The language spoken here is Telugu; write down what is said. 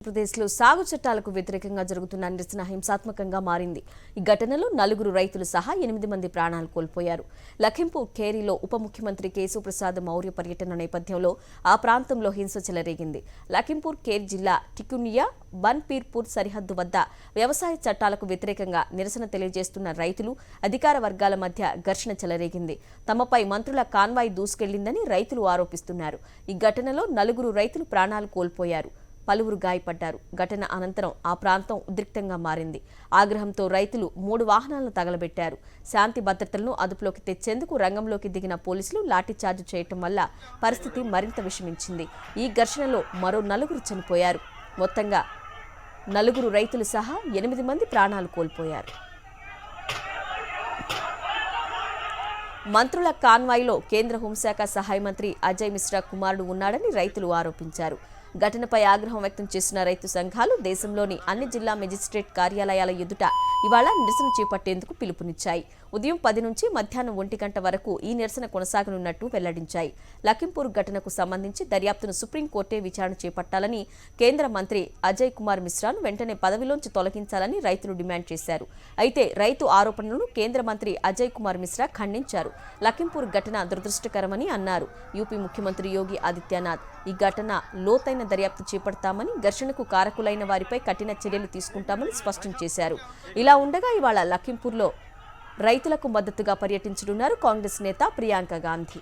ఆంధ్రప్రదేశ్లో సాగు చట్టాలకు వ్యతిరేకంగా జరుగుతున్న నిరసన హింసాత్మకంగా మారింది. ఈ ఘటనలో 4 రైతులు సహా 8 మంది ప్రాణాలు కోల్పోయారు. లఖింపూర్ ఖేరిలో ఉప ముఖ్యమంత్రి కేశవప్రసాద్ మౌర్య పర్యటన నేపథ్యంలో ఆ ప్రాంతంలో హింస చెలరేగింది. లఖింపూర్ ఖేర్ జిల్లా టికునియా బన్పీర్పూర్ సరిహద్దు వద్ద వ్యవసాయ చట్టాలకు వ్యతిరేకంగా నిరసన తెలియజేస్తున్న రైతులు, అధికార వర్గాల మధ్య ఘర్షణ చెలరేగింది. తమపై మంత్రుల కాన్వాయ్ దూసుకెళ్లిందని రైతులు ఆరోపిస్తున్నారు. ఈ ఘటనలో 4 రైతులు ప్రాణాలు కోల్పోయారు, పలువురు గాయపడ్డారు. ఘటన అనంతరం ఆ ప్రాంతం ఉద్రిక్తంగా మారింది. ఆగ్రహంతో రైతులు 3 వాహనాలను తగలబెట్టారు. శాంతి భద్రతలను అదుపులోకి తెచ్చేందుకు రంగంలోకి దిగిన పోలీసులు లాఠీచార్జ్ చేయటం వల్ల పరిస్థితి మరింత విషమించింది. ఈ ఘర్షణలో మరో 4 చనిపోయారు. మొత్తంగా 4 రైతులు సహా 8 మంది ప్రాణాలు కోల్పోయారు. మంత్రుల కాన్వాయ్లో కేంద్ర హోంశాఖ సహాయ మంత్రి అజయ్ మిశ్రా కుమారుడు ఉన్నాడని రైతులు ఆరోపించారు. ఘటనపై ఆగ్రహం వ్యక్తం చేసిన రైతు సంఘాలు దేశంలోని అన్ని జిల్లా మెజిస్ట్రేట్ కార్యాలయాల ఎదుట ఇవాళ నిరసన చేపట్టేందుకు పిలుపునిచ్చాయి. ఉదయం 10 నుంచి మధ్యాహ్నం 1 గంట వరకు ఈ నిరసన కొనసాగనున్నట్టు వెల్లడించాయి. లఖింపూర్ ఘటనకు సంబంధించి దర్యాప్తును సుప్రీంకోర్టే విచారణ చేపట్టాలని, కేంద్ర మంత్రి అజయ్ కుమార్ మిశ్రాను వెంటనే పదవిలోంచి తొలగించాలని రైతులు డిమాండ్ చేశారు. అయితే రైతు ఆరోపణలను కేంద్ర మంత్రి అజయ్ కుమార్ మిశ్రా ఖండించారు. లఖింపూర్ ఘటన దురదృష్టకరమని అన్నారు. యూపీ ముఖ్యమంత్రి యోగి ఆదిత్యనాథ్ ఈ ఘటన లోతైన దర్యాప్తు చేపడతామని, ఘర్షణకు కారకులైన వారిపై కఠిన చర్యలు తీసుకుంటామని స్పష్టం చేశారు. ఇలా ఉండగా ఇవాళ లఖింపూర్లో రైతులకు మద్దతుగా పర్యటించనున్నారు కాంగ్రెస్ నేత ప్రియాంక గాంధీ.